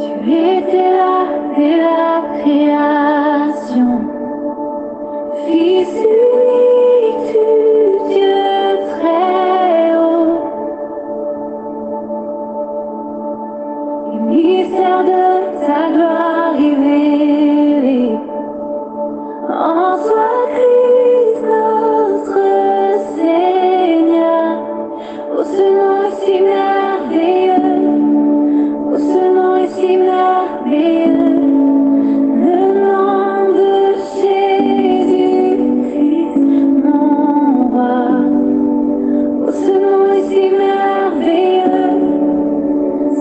Tu étais là dès la création, Fils unique du Dieu très haut, et mystère de ta gloire révélée. En toi, Christ, notre Seigneur, ô ce nom est si merveilleux, ô ce nom est si merveilleux, le nom de Jésus-Christ, mon roi. Ô ce nom est si merveilleux,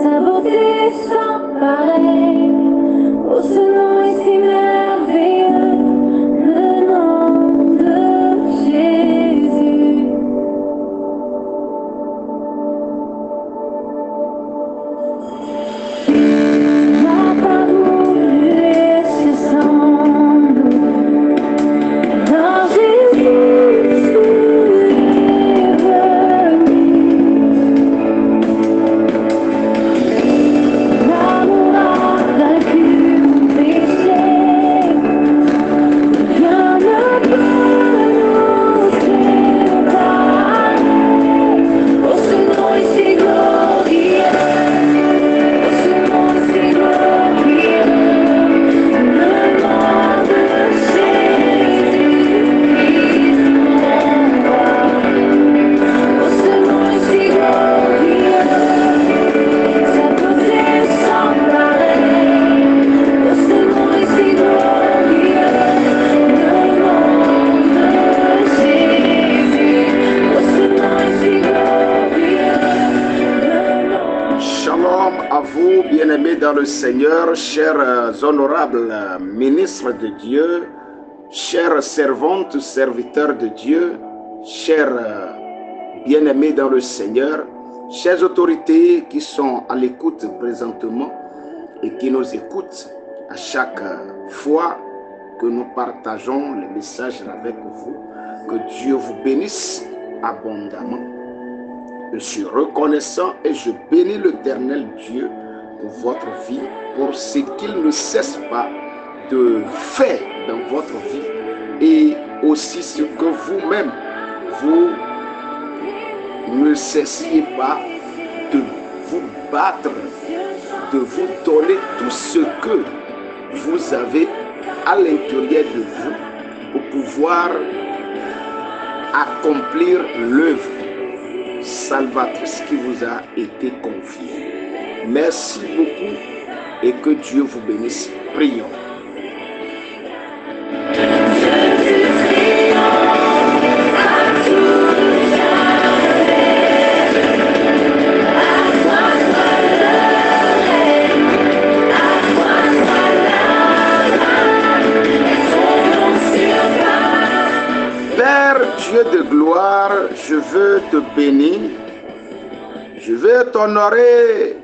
sa beauté est sans pareil. Ô ce nom est si merveilleux, le nom de Jésus. N'a pas voulu laisser sans nous. Dans Jésus, tu es venu. L'amour a vaincu mon péché. Rien ne peut nous séparer. Oh, ce nom est si glorieux. Oh, ce nom est si glorieux. Le nom de Jésus-Christ, mon roi. Oh, ce nom est si glorieux. Sa beauté est sans pareil. Oh, ce nom est si glorieux. Le nom de Jésus. Oh, ce nom est si glorieux. Le nom. Shalom à vous, bien-aimés dans le Seigneur, chers honorables ministres de Dieu, chères servantes, serviteurs de Dieu, chers bien-aimés dans le Seigneur, chères autorités qui sont à l'écoute présentement et qui nous écoutent à chaque fois que nous partageons les messages avec vous. Que Dieu vous bénisse abondamment. Je suis reconnaissant et je bénis l'Éternel Dieu pour votre vie, pour ce qu'il ne cesse pas de faire dans votre vie et aussi ce que vous-même, vous ne cessiez pas de vous battre, de vous donner tout ce que vous avez à l'intérieur de vous pour pouvoir accomplir l'œuvre salvatrice qui vous a été confiée. Merci beaucoup et que Dieu vous bénisse. Prions. Père Dieu de gloire, je veux te bénir, je veux t'honorer,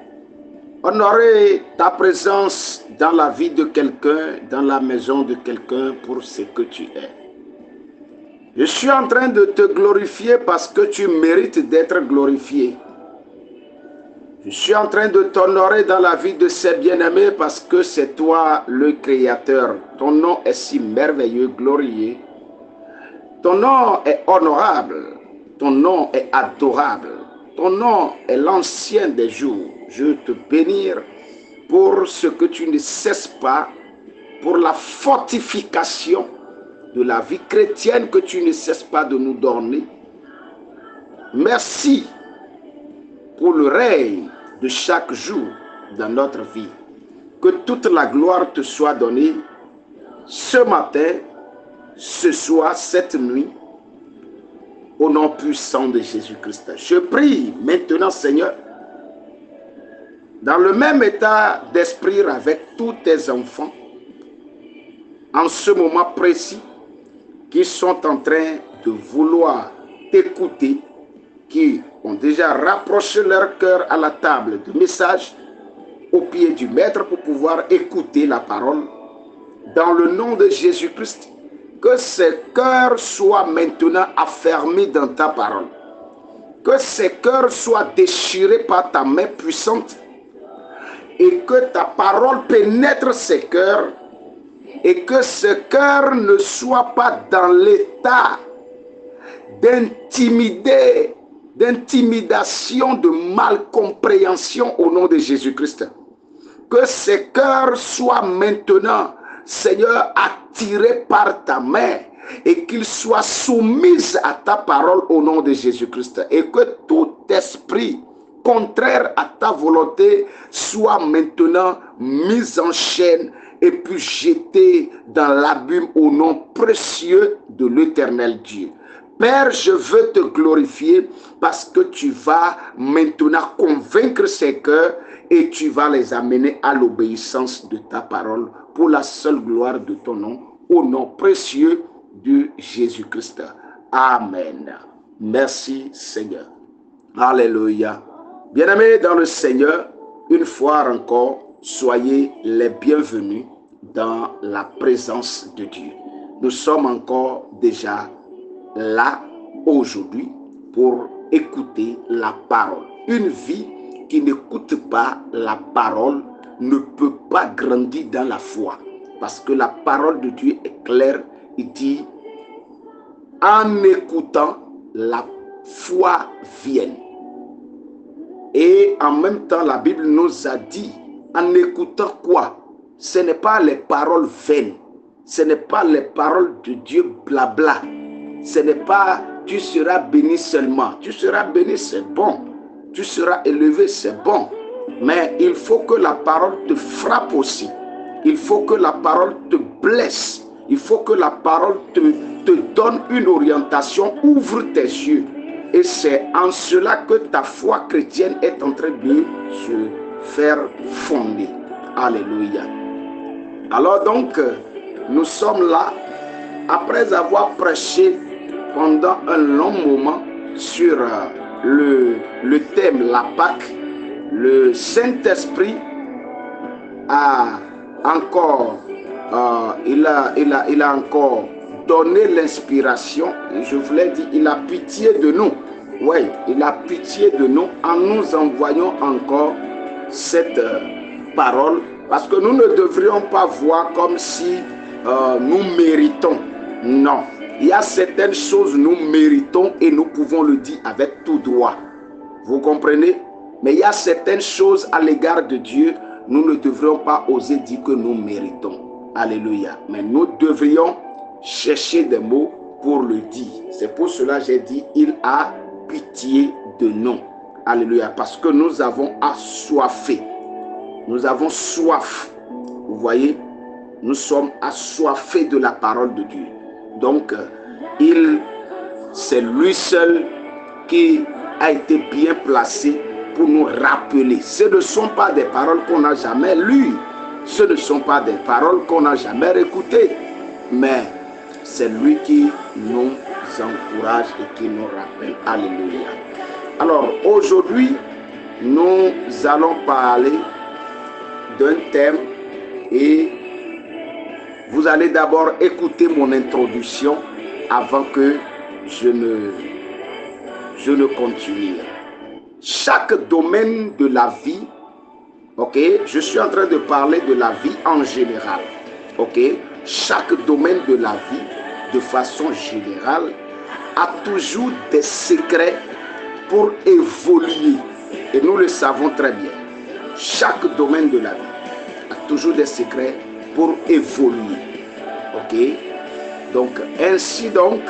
honorer ta présence dans la vie de quelqu'un, dans la maison de quelqu'un pour ce que tu es. Je suis en train de te glorifier parce que tu mérites d'être glorifié. Je suis en train de t'honorer dans la vie de ces bien-aimés parce que c'est toi le Créateur. Ton nom est si merveilleux, glorieux. Ton nom est honorable, ton nom est adorable, ton nom est l'ancien des jours. Je veux te bénir pour ce que tu ne cesses pas, pour la fortification de la vie chrétienne que tu ne cesses pas de nous donner. Merci pour le règne de chaque jour dans notre vie. Que toute la gloire te soit donnée ce matin, ce soir, cette nuit, au nom puissant de Jésus-Christ. Je prie maintenant, Seigneur, dans le même état d'esprit avec tous tes enfants, en ce moment précis, qui sont en train de vouloir t'écouter, qui ont déjà rapproché leur cœur à la table de message, au pied du Maître pour pouvoir écouter la parole, dans le nom de Jésus-Christ. Que ces cœurs soient maintenant affermis dans ta parole. Que ces cœurs soient déchirés par ta main puissante. et que ta parole pénètre ces cœurs et que ce cœur ne soit pas dans l'état d'intimidation, de malcompréhension au nom de Jésus-Christ. Que ces cœurs soient maintenant, Seigneur, attirés par ta main et qu'ils soient soumis à ta parole au nom de Jésus-Christ. Et que tout esprit contraire à ta volonté soit maintenant mis en chaîne et puis jeté dans l'abîme au nom précieux de l'Éternel Dieu. Père, je veux te glorifier parce que tu vas maintenant convaincre ces cœurs et tu vas les amener à l'obéissance de ta parole pour la seule gloire de ton nom, au nom précieux de Jésus-Christ. Amen. Merci Seigneur. Alléluia. Bien-aimés dans le Seigneur, une fois encore, soyez les bienvenus dans la présence de Dieu. Nous sommes encore déjà là aujourd'hui pour écouter la parole. Une vie qui n'écoute pas la parole ne peut pas grandir dans la foi. Parce que la parole de Dieu est claire. Il dit, en écoutant, la foi vient. Et en même temps, la Bible nous a dit, en écoutant quoi? Ce n'est pas les paroles vaines. Ce n'est pas les paroles de Dieu blabla. Ce n'est pas tu seras béni seulement. Tu seras béni, c'est bon. Tu seras élevé, c'est bon. Mais il faut que la parole te frappe aussi. Il faut que la parole te blesse. Il faut que la parole te donne une orientation, ouvre tes yeux. Et c'est en cela que ta foi chrétienne est en train de se faire fonder. Alléluia. Alors donc, nous sommes là, après avoir prêché pendant un long moment sur le thème la Pâque, le Saint-Esprit a encore, il a encore donné l'inspiration. Je vous l'ai dit, il a pitié de nous. Oui, il a pitié de nous en nous envoyant encore cette parole, parce que nous ne devrions pas voir comme si nous méritons. Non. Il y a certaines choses nous méritons et nous pouvons le dire avec tout droit. Vous comprenez? Mais il y a certaines choses à l'égard de Dieu, nous ne devrions pas oser dire que nous méritons. Alléluia. Mais nous devrions chercher des mots pour le dire. C'est pour cela que j'ai dit, il a pitié de nous. Alléluia. Parce que nous avons assoiffé. Nous avons soif. Vous voyez? Nous sommes assoiffés de la parole de Dieu. Donc, c'est lui seul qui a été bien placé pour nous rappeler. Ce ne sont pas des paroles qu'on n'a jamais lues. Ce ne sont pas des paroles qu'on n'a jamais écoutées. Mais c'est lui qui nous encourage et qui nous rappelle. Alléluia. Alors, aujourd'hui, nous allons parler d'un thème et vous allez d'abord écouter mon introduction avant que je ne continue. Chaque domaine de la vie, ok, je suis en train de parler de la vie en général, ok, chaque domaine de la vie, de façon générale, a toujours des secrets pour évoluer. Et nous le savons très bien. Chaque domaine de la vie a toujours des secrets pour évoluer. Ok? Donc, ainsi donc,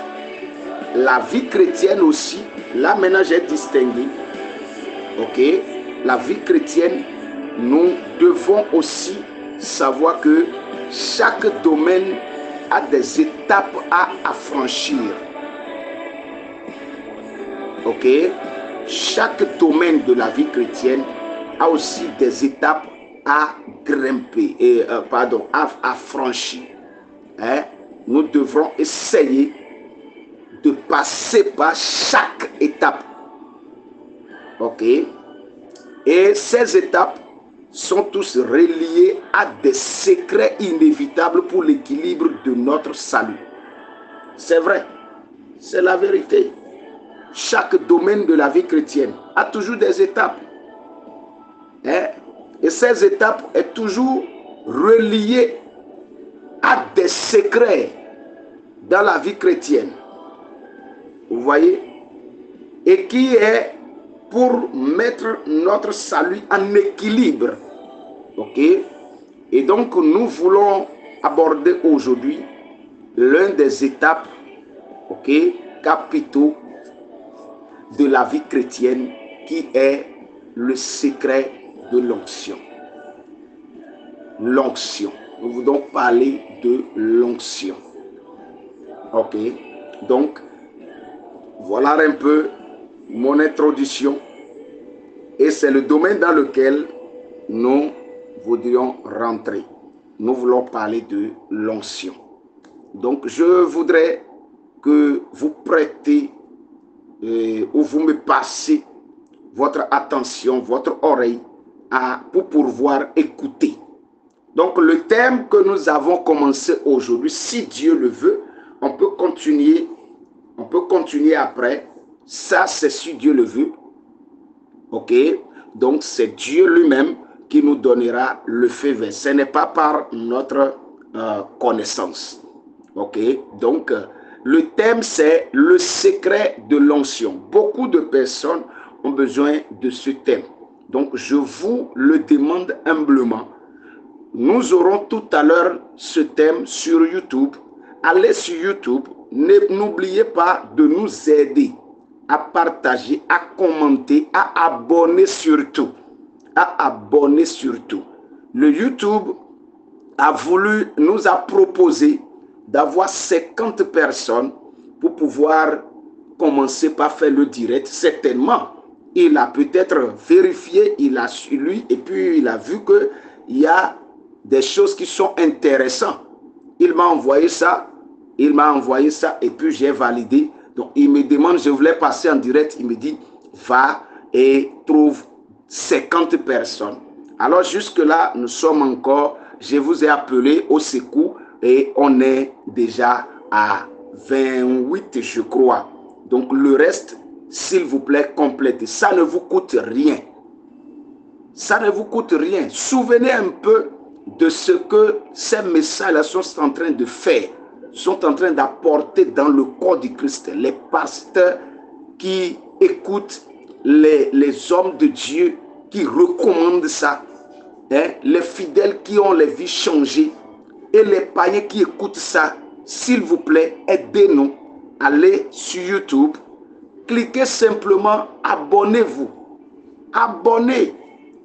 la vie chrétienne aussi, là maintenant j'ai distingué. Ok? La vie chrétienne, nous devons aussi savoir que chaque domaine a des étapes à franchir. Ok? Chaque domaine de la vie chrétienne a aussi des étapes à grimper, à franchir. Hein? Nous devrons essayer de passer par chaque étape. Ok? Et ces étapes sont tous reliées à des secrets inévitables pour l'équilibre de notre salut. C'est vrai, c'est la vérité. Chaque domaine de la vie chrétienne a toujours des étapes. Hein? Et Et ces étapes est toujours reliées à des secrets dans la vie chrétienne. Vous voyez? Et qui est pour mettre notre salut en équilibre. Ok? Et donc, nous voulons aborder aujourd'hui l'un des étapes, ok, capitaux de la vie chrétienne qui est le secret de l'onction. L'onction. Nous voulons parler de l'onction. Ok? Donc, voilà un peu mon introduction. Et c'est le domaine dans lequel nous voudrions rentrer. Nous voulons parler de l'onction. Donc, je voudrais que vous prêtez ou vous me passez votre attention, votre oreille pour pouvoir écouter. Donc, le thème que nous avons commencé aujourd'hui, si Dieu le veut, on peut continuer après. Ça, c'est si Dieu le veut. Ok? Donc, c'est Dieu lui-même qui nous donnera le feu vert. Ce n'est pas par notre connaissance. Ok? Donc, le thème, c'est le secret de l'onction. Beaucoup de personnes ont besoin de ce thème. Donc, je vous le demande humblement. Nous aurons tout à l'heure ce thème sur YouTube. Allez sur YouTube. N'oubliez pas de nous aider à partager, à commenter, à abonner surtout. À abonner surtout. Le YouTube nous a proposé d'avoir 50 personnes pour pouvoir commencer par faire le direct. Certainement, il a peut-être vérifié, il a su lui, et puis il a vu qu'il y a des choses qui sont intéressantes. Il m'a envoyé ça, et puis j'ai validé. Donc, il me demande, je voulais passer en direct, il me dit, va et trouve 50 personnes. Alors, jusque-là, nous sommes encore, je vous ai appelé au secours, et on est déjà à 28, je crois. Donc, le reste, s'il vous plaît, complétez. Ça ne vous coûte rien. Ça ne vous coûte rien. Souvenez un peu de ce que ces messages-là sont en train de faire, sont en train d'apporter dans le corps du Christ. Les pasteurs qui écoutent les hommes de Dieu qui recommandent ça, hein? Les fidèles qui ont les vies changées et les païens qui écoutent ça. S'il vous plaît, aidez-nous. Allez sur YouTube, cliquez simplement, abonnez-vous. Abonnez,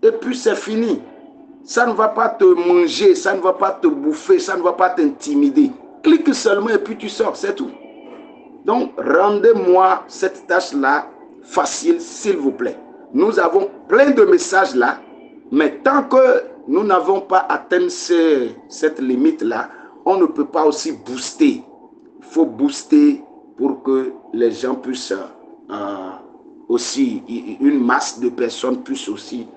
et puis c'est fini. Ça ne va pas te manger, ça ne va pas te bouffer, ça ne va pas t'intimider. Clique seulement et puis tu sors, c'est tout. Donc, rendez-moi cette tâche-là facile, s'il vous plaît. Nous avons plein de messages là, mais tant que nous n'avons pas atteint cette limite-là, on ne peut pas aussi booster. Il faut booster pour que les gens puissent aussi, une masse de personnes puissent aussi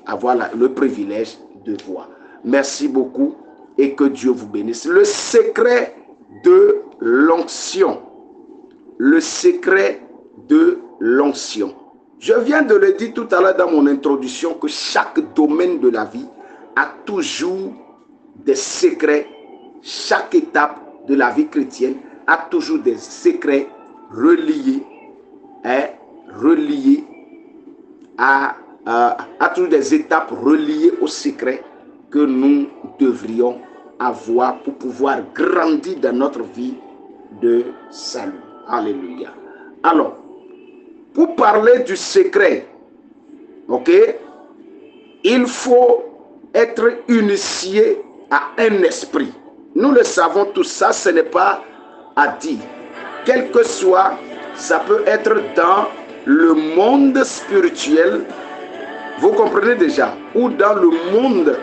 avoir le privilège de voir. Merci beaucoup et que Dieu vous bénisse. Le secret de l'onction. Le secret de l'onction. Je viens de le dire tout à l'heure dans mon introduction que chaque domaine de la vie a toujours des secrets. Chaque étape de la vie chrétienne a toujours des secrets reliés, à toujours des étapes reliées aux secrets que nous devrions avoir pour pouvoir grandir dans notre vie de salut. Alléluia. Alors, pour parler du secret, ok, il faut être initié à un esprit. Nous le savons tout ça, ce n'est pas à dire. Quel que soit, ça peut être dans le monde spirituel, vous comprenez déjà, ou dans le monde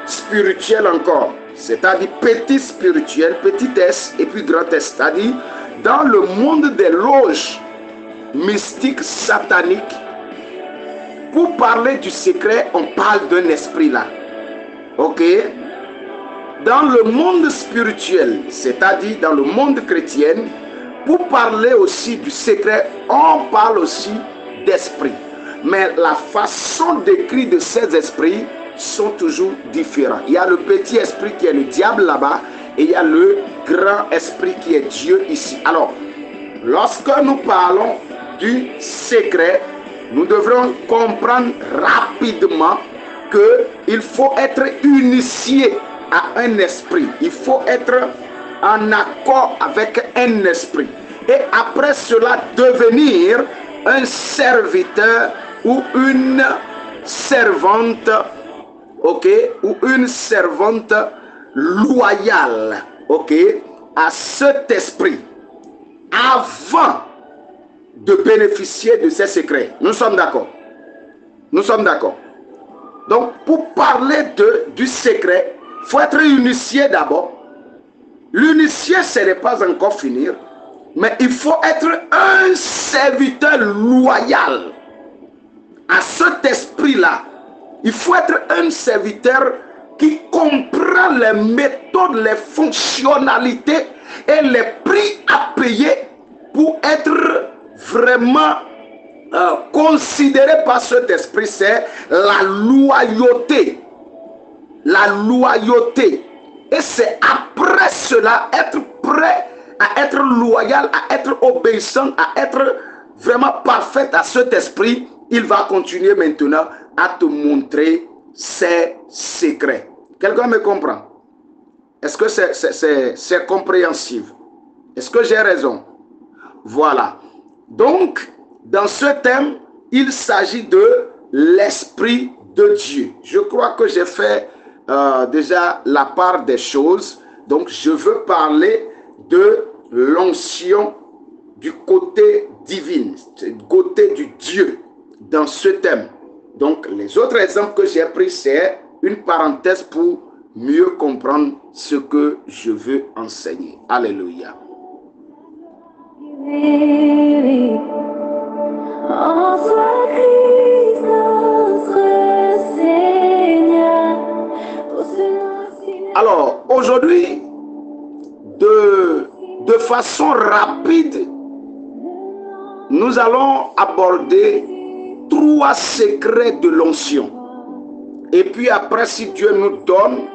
spirituel encore, c'est-à-dire petit spirituel, petit S et puis grand S, c'est-à-dire dans le monde des loges mystiques sataniques. Pour parler du secret, on parle d'un esprit là. Ok? Dans le monde spirituel, c'est-à-dire dans le monde chrétien, pour parler aussi du secret, on parle aussi d'esprit. mais la façon d'écrire de ces esprits sont toujours différents. Il y a le petit esprit qui est le diable là-bas et il y a le grand esprit qui est Dieu ici. Alors, lorsque nous parlons du secret, nous devrons comprendre rapidement qu'il faut être initié à un esprit. Il faut être en accord avec un esprit. Et après cela, devenir un serviteur ou une servante, ok, ou une servante loyale, ok, à cet esprit, avant de bénéficier de ces secrets. Nous sommes d'accord? Nous sommes d'accord. Donc, pour parler du secret, il faut être initié d'abord. L'initié, ce n'est pas encore finir, mais il faut être un serviteur loyal à cet esprit-là. Il faut être un serviteur qui comprend les méthodes, les fonctionnalités et les prix à payer pour être vraiment considéré par cet esprit. C'est la loyauté. La loyauté. Et c'est après cela, être prêt à être loyal, à être obéissant, à être vraiment parfait à cet esprit. Il va continuer maintenant à te montrer ses secrets. Quelqu'un me comprend? Est-ce que c'est compréhensible? Est-ce que j'ai raison? Voilà. Donc, dans ce thème, il s'agit de l'Esprit de Dieu. Je crois que j'ai fait déjà la part des choses. Donc, je veux parler de l'onction du côté divin, du côté du Dieu, dans ce thème. Donc, les autres exemples que j'ai pris, c'est une parenthèse pour mieux comprendre ce que je veux enseigner. Alléluia. En soit Christ notre Seigneur. Alors, aujourd'hui, de façon rapide, nous allons aborder 3 secrets de l'onction. Et puis après, si Dieu nous donne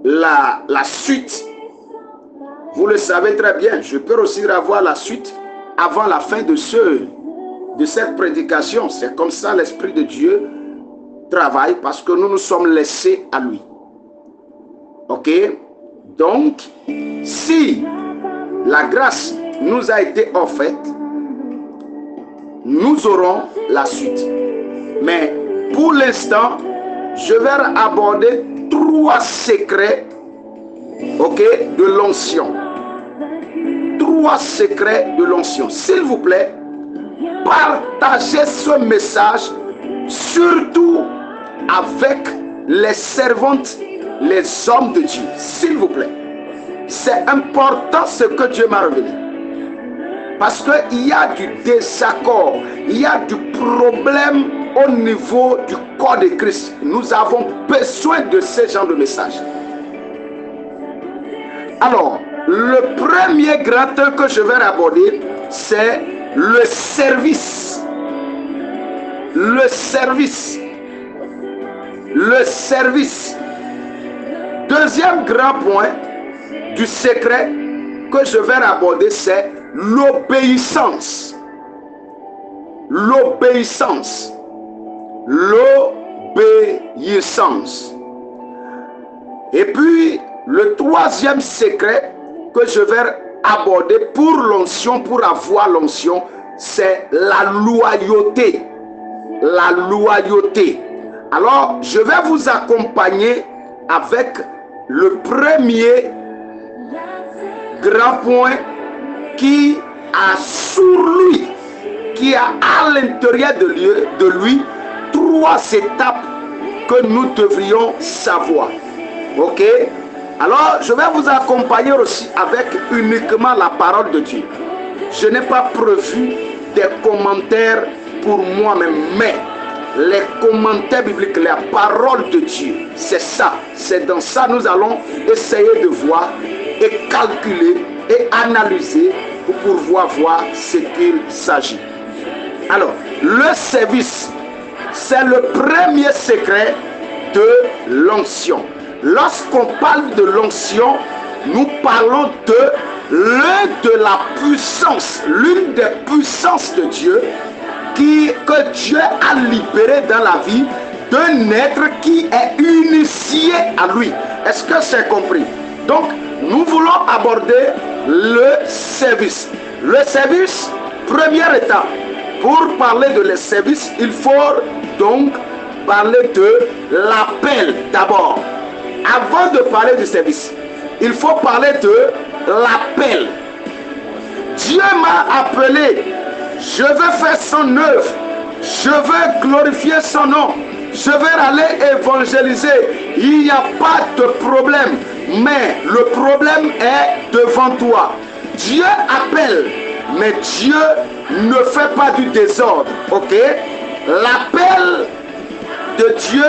la suite, vous le savez très bien, je peux aussi avoir la suite avant la fin de cette prédication. C'est comme ça l'Esprit de Dieu travaille, parce que nous nous sommes laissés à lui. Ok? Donc, si la grâce nous a été offerte, nous aurons la suite. Mais pour l'instant, je vais aborder 3 secrets, ok, de l'onction. 3 secrets de l'onction. S'il vous plaît, partagez ce message, surtout avec les servantes, les hommes de Dieu. S'il vous plaît. C'est important ce que Dieu m'a révélé. Parce qu'il y a du désaccord, il y a du problème au niveau du corps de Christ. Nous avons besoin de ce genre de message. Alors, le premier grand thème que je vais aborder, c'est le service. Le service. Le service. Deuxième grand point du secret que je vais aborder, c'est l'obéissance. L'obéissance. L'obéissance. Et puis, le troisième secret que je vais aborder pour l'onction, pour avoir l'onction, c'est la loyauté. La loyauté. Alors, je vais vous accompagner avec le premier grand point qui a sur lui, qui a à l'intérieur de lui 3 étapes que nous devrions savoir. Ok? Alors, je vais vous accompagner aussi avec uniquement la parole de Dieu. Je n'ai pas prévu des commentaires pour moi-même, mais les commentaires bibliques, la parole de Dieu, c'est ça. C'est dans ça que nous allons essayer de voir et calculer et analyser pour pouvoir voir ce qu'il s'agit. Alors, le service, c'est le premier secret de l'onction. Lorsqu'on parle de l'onction, nous parlons de l'une des puissances de Dieu que Dieu a libéré dans la vie d'un être qui est initié à lui. Est-ce que c'est compris? Donc, nous voulons aborder le service. Le service, première étape. Pour parler de le service, il faut donc parler de l'appel d'abord. Avant de parler du service, il faut parler de l'appel. Dieu m'a appelé. Je veux faire son œuvre. Je veux glorifier son nom. Je vais aller évangéliser. Il n'y a pas de problème. Mais le problème est devant toi. Dieu appelle, mais Dieu ne fait pas du désordre. Ok? L'appel de Dieu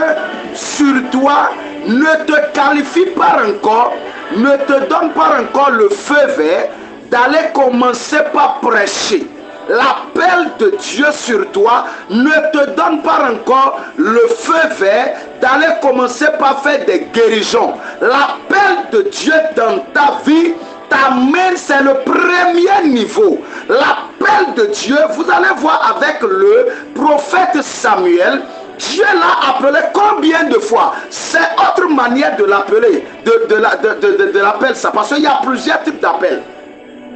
sur toi ne te qualifie pas encore, ne te donne pas encore le feu vert d'aller commencer par prêcher. L'appel de Dieu sur toi ne te donne pas encore le feu vert d'aller commencer par faire des guérisons. L'appel de Dieu dans ta vie t'amène, c'est le premier niveau. L'appel de Dieu, vous allez voir avec le prophète Samuel, Dieu l'a appelé combien de fois? C'est autre manière de l'appeler, de l'appel ça, parce qu'il y a plusieurs types d'appels.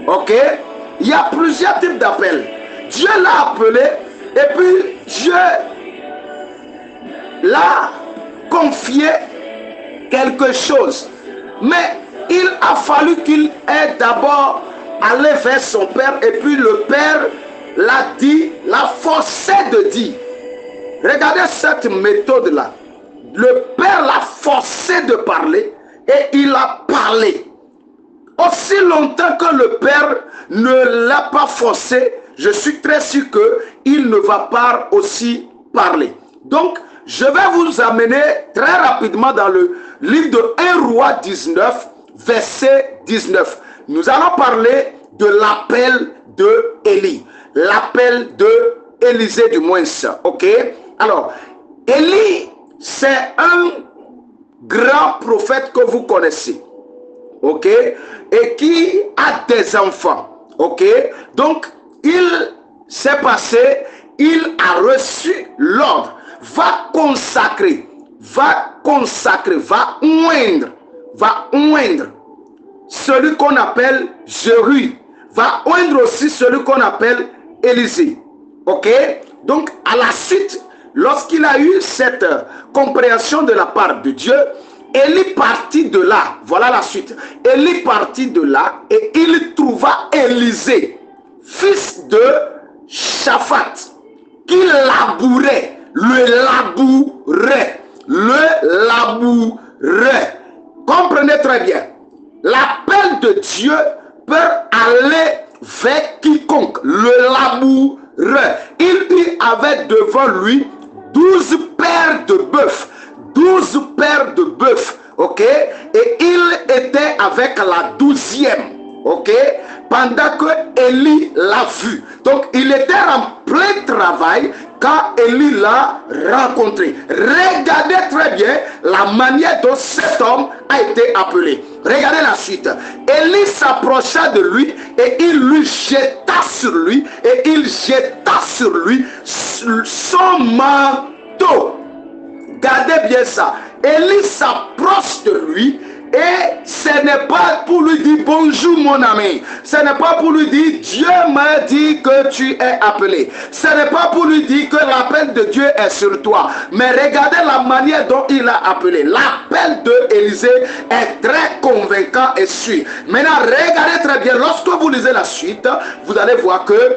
Ok? Il y a plusieurs types d'appels. Dieu l'a appelé et puis Dieu l'a confié quelque chose. Mais il a fallu qu'il ait d'abord allé vers son père et puis le père l'a dit, l'a forcé de dire. Regardez cette méthode-là. Le père l'a forcé de parler et il a parlé. Aussi longtemps que le père ne l'a pas forcé, je suis très sûr qu'il ne va pas aussi parler. Donc, je vais vous amener très rapidement dans le livre de 1 Roi 19, verset 19. Nous allons parler de l'appel de Élie. L'appel de Élisée du moins. Ok? Alors, Élie, c'est un grand prophète que vous connaissez. Ok? Et qui a des enfants. Ok? Donc, il s'est passé, il a reçu l'ordre. Va consacrer, va oindre celui qu'on appelle Jéhu. Va oindre aussi celui qu'on appelle Élisée. Ok? Donc, à la suite, lorsqu'il a eu cette compréhension de la part de Dieu, Élie partit de là. Voilà la suite. Élie partit de là et il trouva Élisée, fils de Shaphat, qui labourait. Le labourait. Comprenez très bien. L'appel de Dieu peut aller vers quiconque. Le labourait. Il avait devant lui 12 paires de bœufs. 12 paires de bœufs, ok? Et il était avec la 12e, ok? Pendant que Élie l'a vu. Donc, il était en plein travail quand Élie l'a rencontré. Regardez très bien la manière dont cet homme a été appelé. Regardez la suite. Élie s'approcha de lui et il lui jeta sur lui et il jeta sur lui son manteau. Gardez bien ça. Élie s'approche de lui et ce n'est pas pour lui dire bonjour mon ami. Ce n'est pas pour lui dire Dieu m'a dit que tu es appelé. Ce n'est pas pour lui dire que l'appel de Dieu est sur toi. Mais regardez la manière dont il a appelé. L'appel de Élisée est très convaincant et sûr. Maintenant regardez très bien. Lorsque vous lisez la suite, vous allez voir que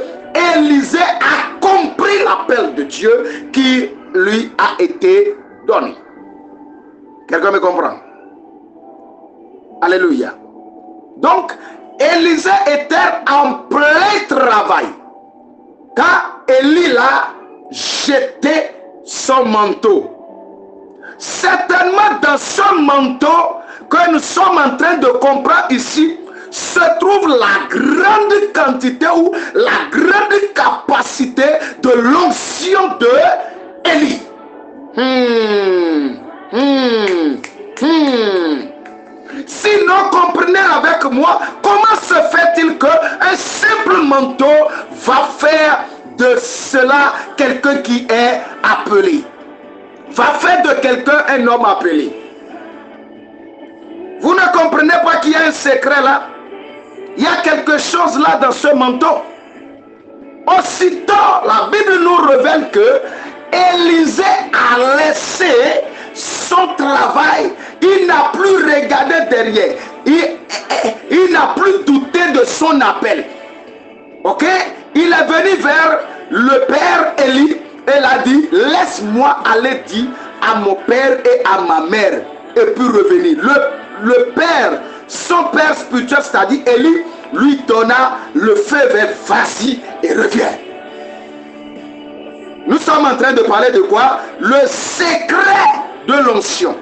Élisée a compris l'appel de Dieu qui lui a été donné. Quelqu'un me comprend? Alléluia. Donc, Élisée était en plein travail quand Élie a jeté son manteau. Certainement dans son manteau que nous sommes en train de comprendre ici, se trouve la grande quantité ou la grande capacité de l'onction de Élie. Sinon, comprenez avec moi, comment se fait-il qu'un simple manteau va faire de cela quelqu'un qui est appelé, va faire de quelqu'un un homme appelé? Vous ne comprenez pas qu'il y a un secret là? Il y a quelque chose là dans ce manteau. Aussitôt, la Bible nous révèle que Élisée a laissé son travail. Il n'a plus regardé derrière. Il n'a plus douté de son appel. Ok? Il est venu vers le père Élie et il a dit, laisse-moi aller dire à mon père et à ma mère et puis revenir. Le père, son père spirituel, c'est-à-dire Élie, lui donna le feu vert, vas-y et reviens. Nous sommes en train de parler de quoi? Le secret de l'onction.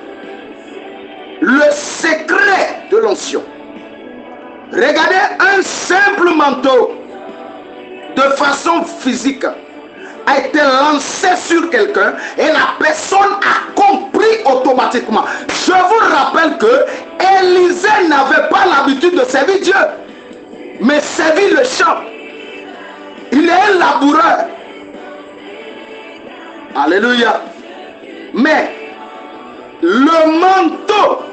Le secret de l'onction. Regardez, un simple manteau de façon physique a été lancé sur quelqu'un et la personne a compris automatiquement. Je vous rappelle que Élisée n'avait pas l'habitude de servir Dieu, mais servir le champ. Il est un laboureur. Alléluia. Mais le manteau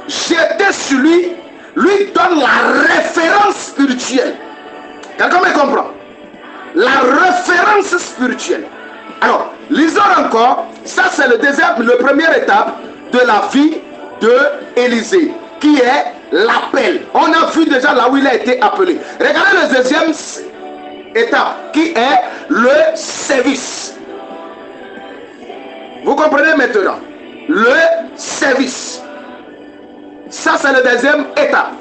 jeté sur lui donne la référence spirituelle. Quelqu'un me comprend? La référence spirituelle. Alors, lisons encore. Ça, c'est le première étape de la vie de Élisée, qui est l'appel. On a vu déjà là où il a été appelé. Regardez la deuxième étape, qui est le service. Vous comprenez maintenant? Le service. Ça, c'est la deuxième étape.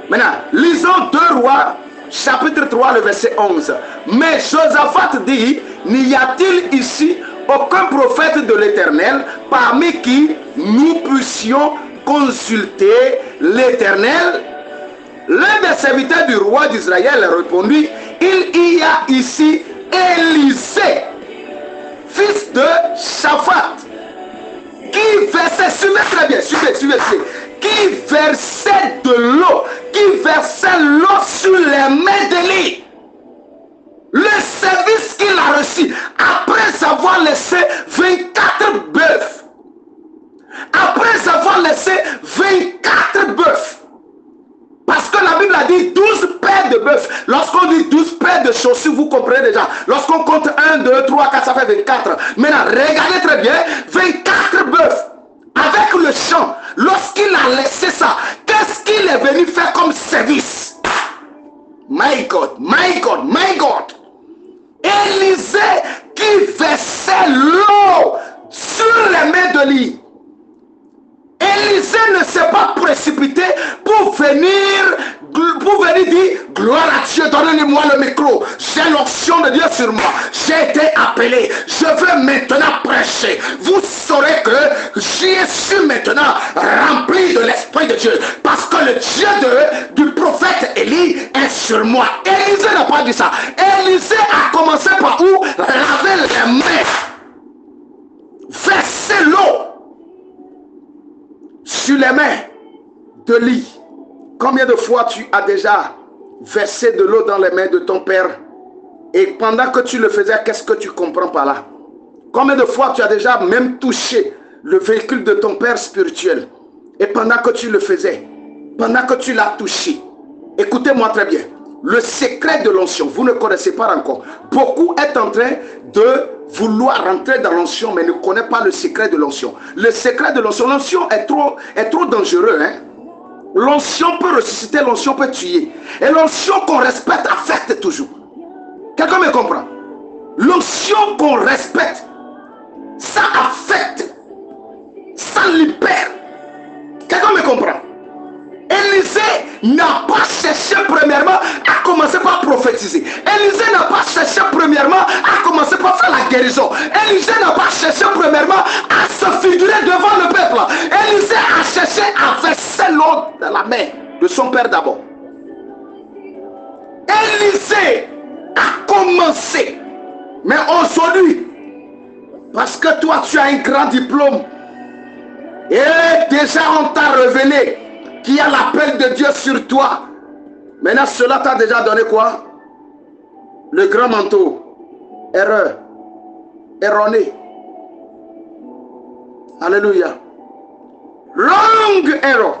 Maintenant, lisons 2 Rois, chapitre 3, le verset 11. Mais Josaphat dit, n'y a-t-il ici aucun prophète de l'Éternel parmi qui nous puissions consulter l'Éternel? L'un des serviteurs du roi d'Israël répondit, il y a ici Élisée, fils de Shaphat, qui versait, suivez très bien, suivez, qui versait de l'eau, sur les mains d'Élie. Le service qu'il a reçu, après avoir laissé 24 bœufs, après avoir laissé 24 bœufs, parce que la Bible a dit 12 paires de bœufs. Lorsqu'on dit 12 paires de chaussures, vous comprenez déjà. Lorsqu'on compte 1, 2, 3, 4, ça fait 24. Maintenant, regardez très bien, 24 bœufs. Avec le champ, lorsqu'il a laissé ça, qu'est-ce qu'il est venu faire comme service? My God, my God, my God. Élisée qui versait l'eau sur les mains d'Élie. Élisée ne s'est pas précipité pour venir dire gloire à Dieu, donnez-moi le micro, j'ai l'onction de Dieu sur moi, j'ai été appelé, je veux maintenant prêcher. Vous saurez que je suis maintenant rempli de l'Esprit de Dieu, parce que le Dieu du prophète Élie est sur moi. Élisée n'a pas dit ça. Élisée a commencé par où? Laver les mains, verser l'eau sur les mains d'Élie. Combien de fois tu as déjà versé de l'eau dans les mains de ton père? Et pendant que tu le faisais, qu'est-ce que tu comprends par là? Combien de fois tu as déjà même touché le véhicule de ton père spirituel? Et pendant que tu le faisais, pendant que tu l'as touché, écoutez-moi très bien. Le secret de l'onction, vous ne connaissez pas encore. Beaucoup est en train de vouloir rentrer dans l'onction, mais ne connaît pas le secret de l'onction. Le secret de l'onction, l'onction est trop dangereux. Hein? L'onction peut ressusciter, l'onction peut tuer. Et l'onction qu'on respecte affecte toujours. Quelqu'un me comprend? L'onction qu'on respecte, ça affecte, ça libère. Quelqu'un me comprend? Élisée n'a pas cherché premièrement à commencer par prophétiser. Élisée n'a pas cherché premièrement à commencer par faire la guérison. Élisée n'a pas cherché premièrement à se figurer devant le peuple. Élisée a cherché à verser l'eau dans la main de son père d'abord. Élisée a commencé. Mais aujourd'hui, parce que toi, tu as un grand diplôme, et déjà on t'a révélé qu'il y a l'appel de Dieu sur toi. Maintenant, cela t'a déjà donné quoi? Le grand manteau. Erreur. Erroné. Alléluia. Wrong error.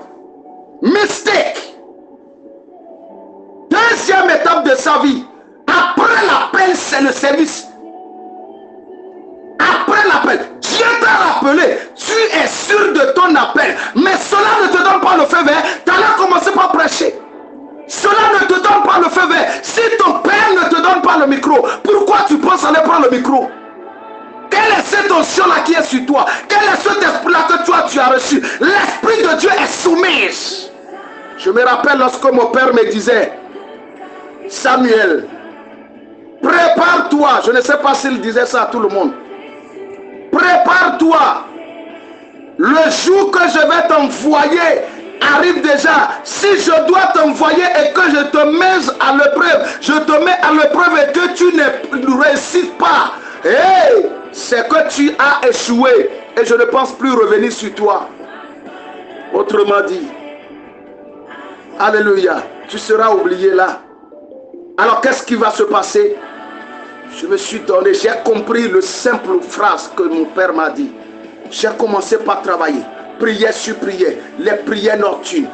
Mistake. Deuxième étape de sa vie. Après l'appel, c'est le service. Après l'appel, Dieu t'a rappelé, tu es sûr de ton appel, mais cela ne te donne pas le feu vert. Tu allais commencer par prêcher. Cela ne te donne pas le feu vert. Si ton père ne te donne pas le micro, pourquoi tu penses aller prendre le micro? Quelle est cette onction-là qui est sur toi? Quel est cet esprit-là que toi tu as reçu? L'esprit de Dieu est soumis. Je me rappelle lorsque mon père me disait, Samuel, prépare-toi. Je ne sais pas s'il disait ça à tout le monde. Prépare-toi. Le jour que je vais t'envoyer arrive déjà. Si je dois t'envoyer et que je te mets à l'épreuve, je te mets à l'épreuve et que tu ne réussis pas, hey, c'est que tu as échoué et je ne pense plus revenir sur toi. Autrement dit, alléluia, tu seras oublié là. Alors qu'est-ce qui va se passer? Je me suis donné, j'ai compris le simple phrase que mon père m'a dit. J'ai commencé par travailler. Prière sur prière, les prières nocturnes,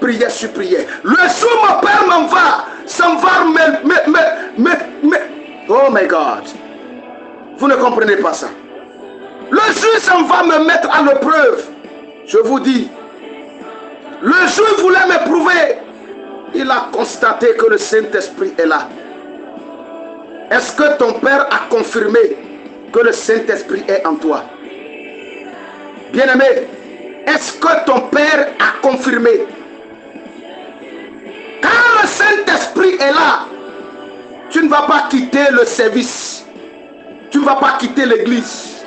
prière sur prière. Le jour où mon père m'en va, ça va oh my God. Vous ne comprenez pas ça. Le jour où ça va me mettre à l'épreuve, je vous dis, le jour où il voulait m'éprouver, il a constaté que le Saint-Esprit est là. Est-ce que ton père a confirmé que le Saint-Esprit est en toi? Bien-aimé, est-ce que ton père a confirmé? Quand le Saint-Esprit est là, tu ne vas pas quitter le service. Tu ne vas pas quitter l'église.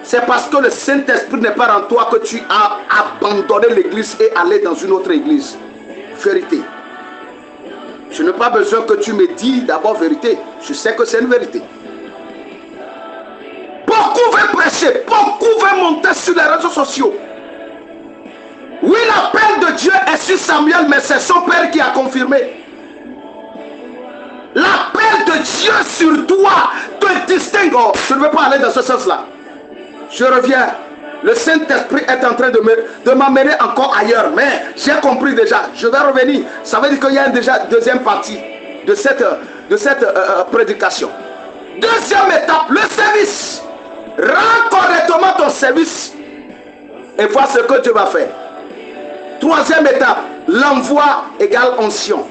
C'est parce que le Saint-Esprit n'est pas en toi que tu as abandonné l'église et allé dans une autre église. Vérité. Je n'ai pas besoin que tu me dises d'abord vérité. Je sais que c'est une vérité. Beaucoup veulent prêcher, beaucoup veulent monter sur les réseaux sociaux. Oui, l'appel de Dieu est sur Samuel, mais c'est son père qui a confirmé. L'appel de Dieu sur toi te distingue. Oh, je ne veux pas aller dans ce sens-là. Je reviens. Le Saint-Esprit est en train de m'amener encore ailleurs. Mais j'ai compris déjà. Je vais revenir. Ça veut dire qu'il y a déjà une deuxième partie de cette prédication. Deuxième étape, le service. Rends correctement ton service et vois ce que Dieu va faire. Troisième étape, l'envoi égale onction.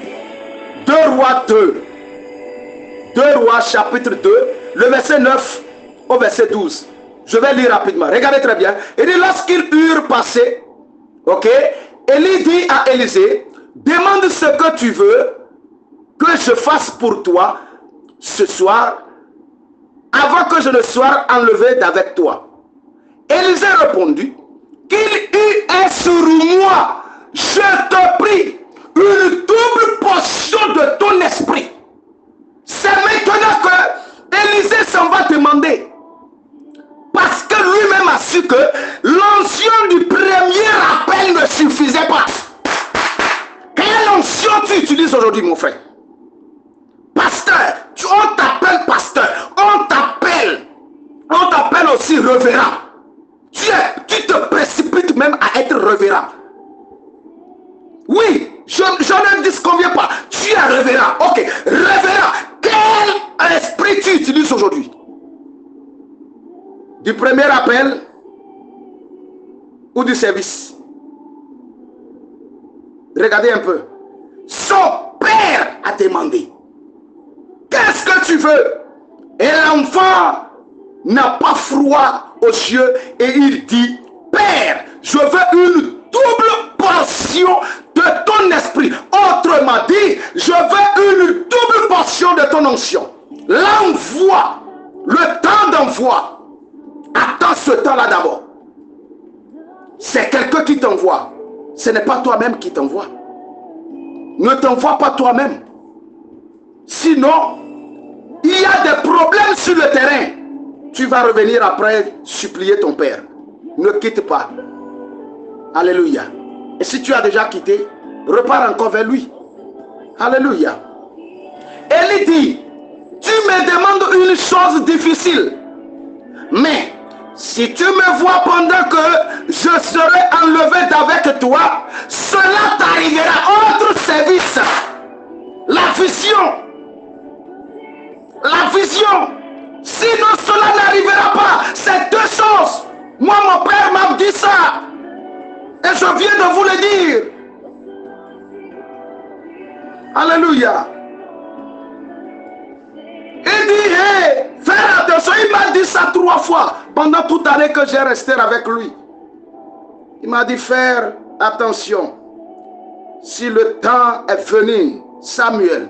2 Rois 2. 2 Rois chapitre 2, le verset 9 au verset 12. Je vais lire rapidement. Regardez très bien. Il dit, lorsqu'ils eurent passé, ok, Élie dit à Élisée, demande ce que tu veux que je fasse pour toi ce soir, avant que je ne sois enlevé d'avec toi. Élisée répondit, qu'il y ait sur moi, je te prie, une double portion de ton esprit. C'est maintenant que Élisée s'en va demander. Parce que lui-même a su que l'onction du premier appel ne suffisait pas. Quelle onction tu utilises aujourd'hui, mon frère? Pasteur, on t'appelle pasteur, on t'appelle aussi révérend. Tu te précipites même à être révérend. Oui, je ne disconviens pas. Tu es révérend. Ok, révérend. Quel esprit tu utilises aujourd'hui? Du premier appel ou du service? Regardez un peu. Son père a demandé. Qu'est-ce que tu veux? Et l'enfant n'a pas froid aux yeux et il dit, Père, je veux une double portion de ton esprit. Autrement dit, je veux une double portion de ton onction. L'envoi, le temps d'envoi. Attends ce temps-là d'abord. C'est quelqu'un qui t'envoie. Ce n'est pas toi-même qui t'envoie. Ne t'envoie pas toi-même. Sinon, il y a des problèmes sur le terrain. Tu vas revenir après supplier ton père. Ne quitte pas. Alléluia. Et si tu as déjà quitté, repars encore vers lui. Alléluia. Élie dit, tu me demandes une chose difficile. Mais si tu me vois pendant que je serai enlevé d'avec toi, cela t'arrivera. Autre service. La vision. La vision. Sinon cela n'arrivera pas. C'est deux choses. Moi mon père m'a dit ça. Et je viens de vous le dire. Alléluia. Il dit, hey, fais attention. Il m'a dit ça 3 fois. Pendant toute l'année que j'ai resté avec lui. Il m'a dit, faire attention. Si le temps est venu, Samuel,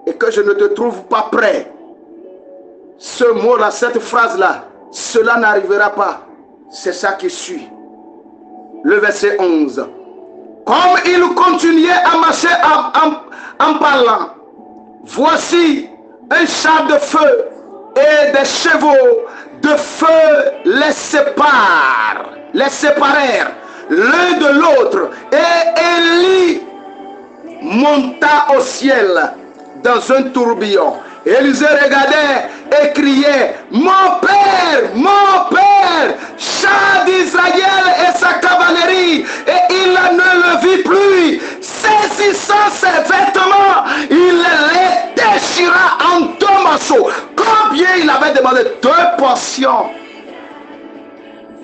et que je ne te trouve pas prêt, ce mot-là, cette phrase-là, cela n'arrivera pas. C'est ça qui suit. Le verset 11. Comme il continuait à marcher en parlant, voici un char de feu et des chevaux de feu les séparèrent l'un de l'autre. Et Élie monta au ciel dans un tourbillon. Élisée regardait et criait, mon père, char d'Israël et sa cavalerie. Et il ne le vit plus. Saisissant ses vêtements, il les déchira en 2 morceaux. Combien il avait demandé? 2 portions.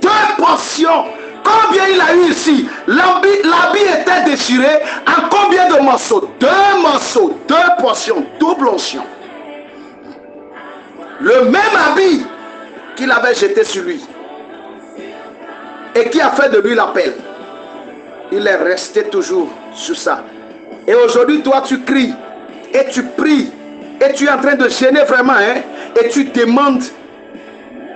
2 portions. Combien il a eu ici? L'habit était déchiré en combien de morceaux? 2 morceaux, 2 portions, double onction. Le même habit qu'il avait jeté sur lui et qui a fait de lui l'appel, il est resté toujours sur ça. Et aujourd'hui, toi, tu cries et tu pries et tu es en train de gêner vraiment, hein, et tu demandes,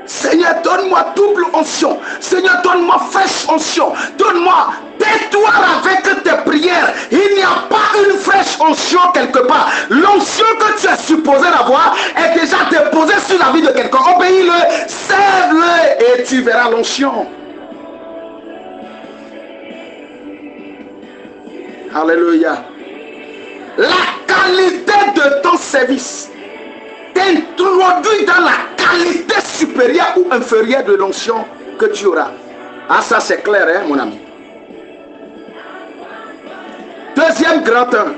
Seigneur, donne-moi double onction. Seigneur, donne-moi fraîche onction. Donne-moi, tais-toi avec tes prières. Il n'y a pas une fraîche onction quelque part. L'onction que tu es supposé avoir est déjà déposée sur la vie de quelqu'un. Obéis-le, serve-le et tu verras l'onction. Alléluia. La qualité de ton service t'introduit dans la qualité supérieure ou inférieure de l'onction que tu auras. Ah, ça c'est clair, hein, mon ami. Deuxième grand 1,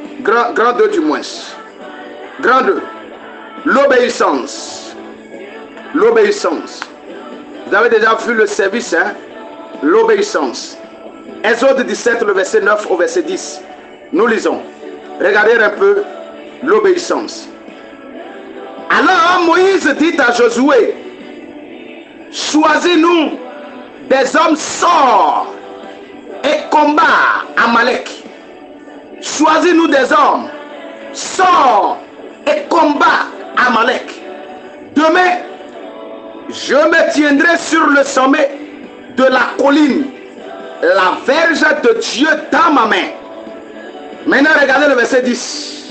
grand 2 du moins. Grand 2, l'obéissance. L'obéissance. Vous avez déjà vu le service, hein? L'obéissance. Exode 17, le verset 9 au verset 10. Nous lisons. Regardez un peu l'obéissance. Alors Moïse dit à Josué, choisis-nous des hommes sorts et combat Amalek. Choisis-nous des hommes sorts et combat Amalek. Demain, je me tiendrai sur le sommet de la colline, la verge de Dieu dans ma main. Maintenant, regardez le verset 10.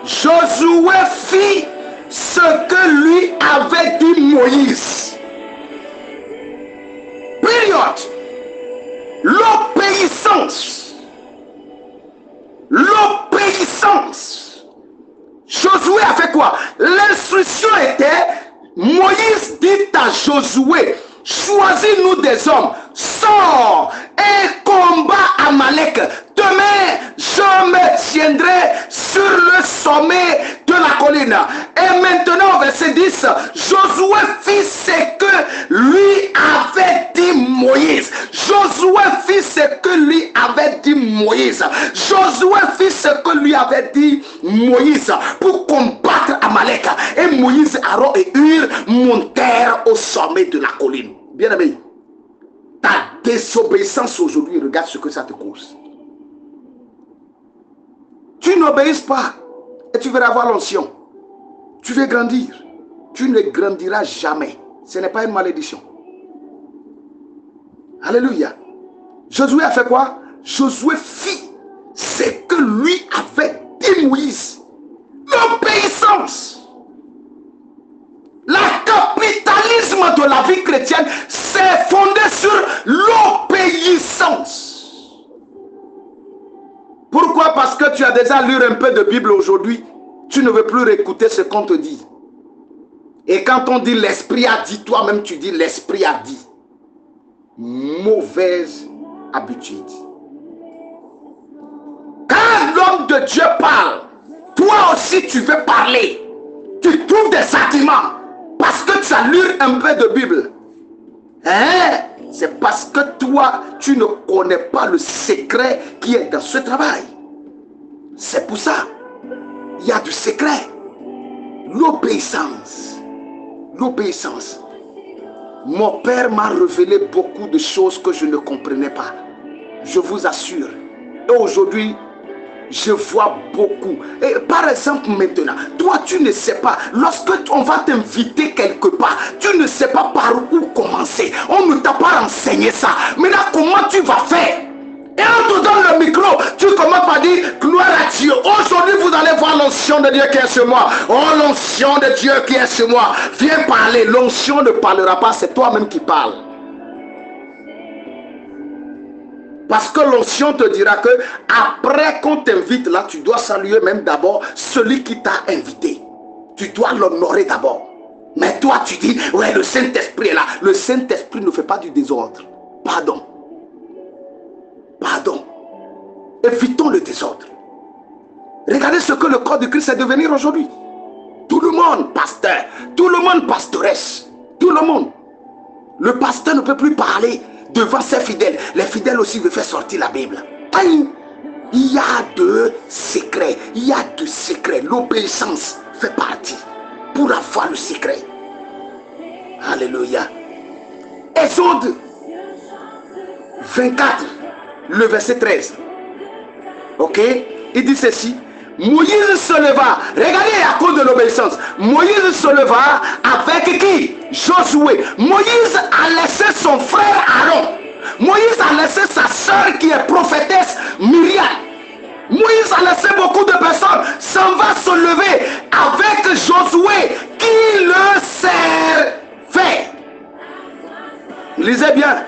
Josué fit ce que lui avait dit Moïse. Période. L'obéissance. L'obéissance. Josué a fait quoi? L'instruction était, Moïse dit à Josué, choisis-nous des hommes, sors et combat Amalek. Demain, je me tiendrai sur le sommet de la colline. Et maintenant, au verset 10, Josué fit ce que lui avait dit Moïse. Josué fit ce que lui avait dit Moïse. Josué fit ce que lui avait dit Moïse pour combattre Amalek. Et Moïse, Aaron et Hur montèrent au sommet de la colline. Bien aimé, ta désobéissance aujourd'hui, regarde ce que ça te cause. Tu n'obéis pas et tu vas avoir l'onction. Tu veux grandir. Tu ne grandiras jamais. Ce n'est pas une malédiction. Alléluia. Josué a fait quoi? Josué fit ce que lui avait dit Moïse. vie chrétienne, c'est fondé sur l'obéissance. Pourquoi? Parce que tu as déjà lu un peu de Bible aujourd'hui. Tu ne veux plus réécouter ce qu'on te dit. Et quand on dit l'esprit a dit, toi-même tu dis l'esprit a dit. Mauvaise habitude. Quand l'homme de Dieu parle, toi aussi tu veux parler. Tu trouves des arguments parce que tu as lu un peu de Bible. Hein? C'est parce que toi, tu ne connais pas le secret qui est dans ce travail. C'est pour ça. Il y a du secret. L'obéissance. L'obéissance. Mon père m'a révélé beaucoup de choses que je ne comprenais pas. Je vous assure. Et aujourd'hui, je vois beaucoup. Et par exemple maintenant, toi tu ne sais pas, lorsque on va t'inviter quelque part, tu ne sais pas par où commencer. On ne t'a pas renseigné ça. Maintenant, comment tu vas faire? Et on te donne le micro, tu commences par dire gloire à Dieu. Aujourd'hui, vous allez voir l'onction de Dieu qui est sur moi. Oh, l'onction de Dieu qui est sur moi. Viens parler. L'onction ne parlera pas, c'est toi-même qui parles. Parce que l'onction te dira que après qu'on t'invite là, tu dois saluer même d'abord celui qui t'a invité. Tu dois l'honorer d'abord. Mais toi, tu dis, ouais, le Saint-Esprit est là. Le Saint-Esprit ne fait pas du désordre. Pardon. Pardon. Évitons le désordre. Regardez ce que le corps de Christ est devenu aujourd'hui. Tout le monde, pasteur. Tout le monde, pastoresse. Tout le monde. Le pasteur ne peut plus parler devant ses fidèles. Les fidèles aussi veulent faire sortir la Bible. Il y a deux secrets. Il y a deux secrets. L'obéissance fait partie pour avoir le secret. Alléluia. Exode 24, le verset 13. Ok? Il dit ceci. Moïse se leva. Regardez à cause de l'obéissance. Moïse se leva avec qui? Josué. Moïse a laissé son frère Aaron. Moïse a laissé sa soeur qui est prophétesse Myriam. Moïse a laissé beaucoup de personnes. S'en va se lever avec Josué qui le servait. Lisez bien.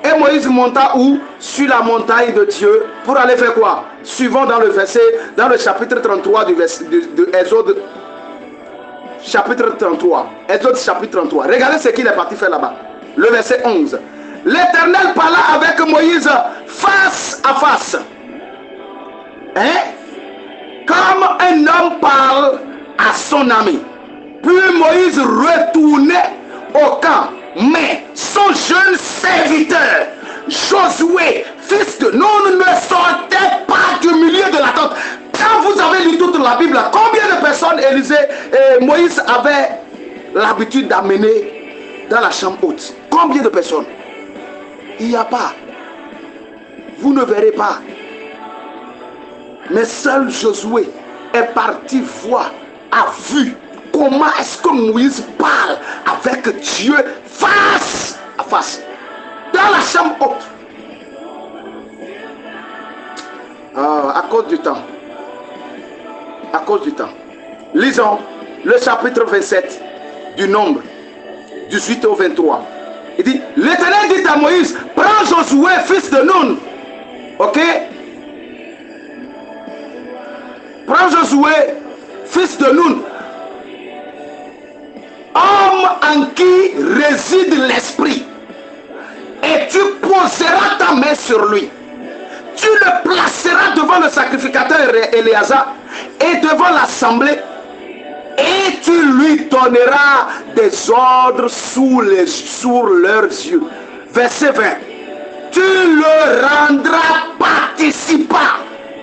Et Moïse monta où? Sur la montagne de Dieu. Pour aller faire quoi? Suivant dans le verset, dans le chapitre 33 de Exode. Chapitre 33. Exode chapitre 33. Regardez ce qu'il est parti faire là-bas. Le verset 11. L'Éternel parla avec Moïse face à face. Hein? Comme un homme parle à son ami. Puis Moïse retournait au camp. Mais son jeune serviteur, Josué, fils de Nun, ne sortait pas du milieu de la tente. Quand vous avez lu toute la Bible, combien de personnes Moïse avait l'habitude d'amener dans la chambre haute? Combien de personnes? Il n'y a pas. Vous ne verrez pas. Mais seul Josué est parti voir, a vu comment est-ce que Moïse parle avec Dieu face à face. Dans la chambre haute. À cause du temps. À cause du temps. Lisons le chapitre 27 du Nombre, 18 au 23. Il dit, l'Éternel dit à Moïse, prends Josué, fils de Nun. Ok? Prends Josué, fils de Nun. Homme en qui réside l'esprit. Et tu poseras ta main sur lui. Tu le placeras devant le sacrificateur Éléazar et devant l'assemblée. Et tu lui donneras des ordres sous leurs yeux. Verset 20. Tu le rendras participant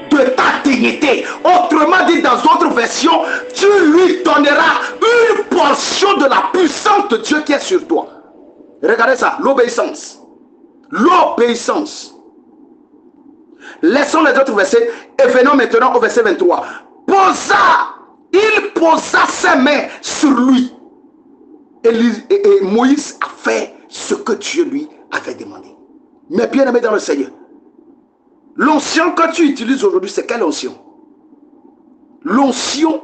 de ta dignité. Autrement dit, dans d'autres versions, tu lui donneras une portion de la puissance de Dieu qui est sur toi. Regardez ça, l'obéissance. L'obéissance. Laissons les autres versets et venons maintenant au verset 23. Il posa ses mains sur lui. Et Moïse a fait ce que Dieu lui avait demandé. Mais bien aimé dans le Seigneur, l'onction que tu utilises aujourd'hui, c'est quelle onction? L'onction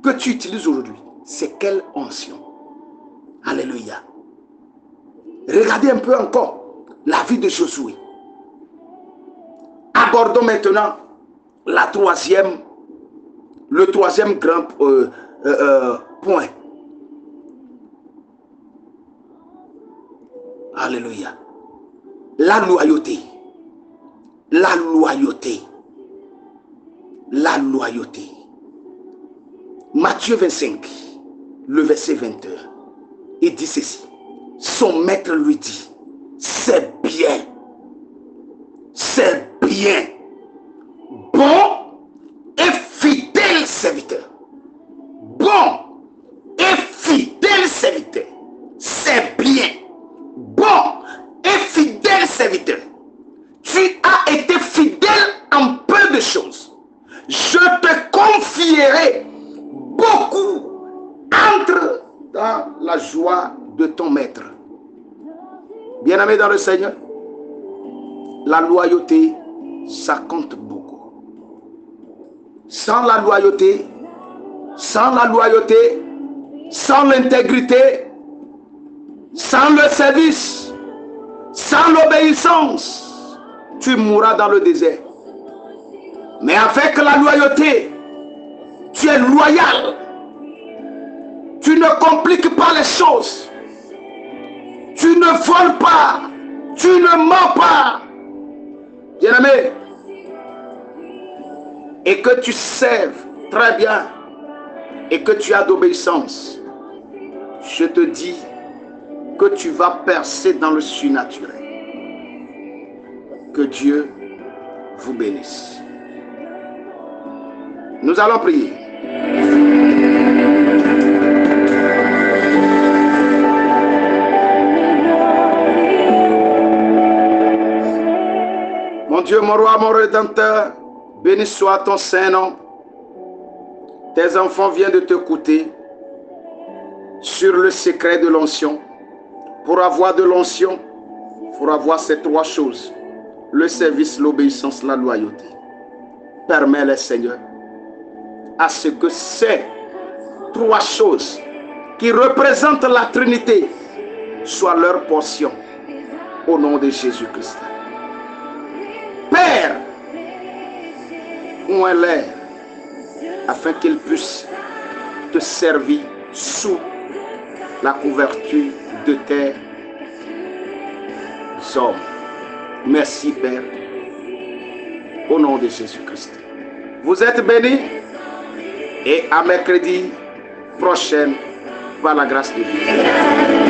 que tu utilises aujourd'hui, c'est quelle onction? Alléluia. Regardez un peu encore la vie de Josué. Abordons maintenant le troisième grand point. Alléluia. La loyauté. La loyauté. La loyauté. Matthieu 25, le verset 21. Il dit ceci. Son maître lui dit, c'est bien. C'est bien. Bon et fidèle serviteur. Bon et fidèle serviteur. C'est bien. Bon et fidèle serviteur. Tu as été fidèle en peu de choses. Je te confierai beaucoup. Entre dans la joie de ton maître. Bien-aimé dans le Seigneur, la loyauté, ça compte beaucoup. Sans la loyauté, sans l'intégrité, sans le service, sans l'obéissance, tu mourras dans le désert. Mais avec la loyauté, tu es loyal. Tu ne compliques pas les choses. Tu ne voles pas. Tu ne mens pas. Bien-aimé, et que tu serves très bien et que tu as d'obéissance, je te dis que tu vas percer dans le surnaturel. Que Dieu vous bénisse. Nous allons prier. Mon Dieu, mon roi, mon rédempteur, béni soit ton Saint-Nom. Tes enfants viennent de t'écouter sur le secret de l'onction. Pour avoir de l'onction, il faut avoir ces trois choses. Le service, l'obéissance, la loyauté. Permets-les, Seigneur, à ce que ces trois choses qui représentent la Trinité soient leur portion. Au nom de Jésus-Christ. Père, oins-les afin qu'ils puissent te servir sous la couverture de tes hommes. Merci, Père, au nom de Jésus-Christ. Vous êtes bénis et à mercredi prochain par la grâce de Dieu.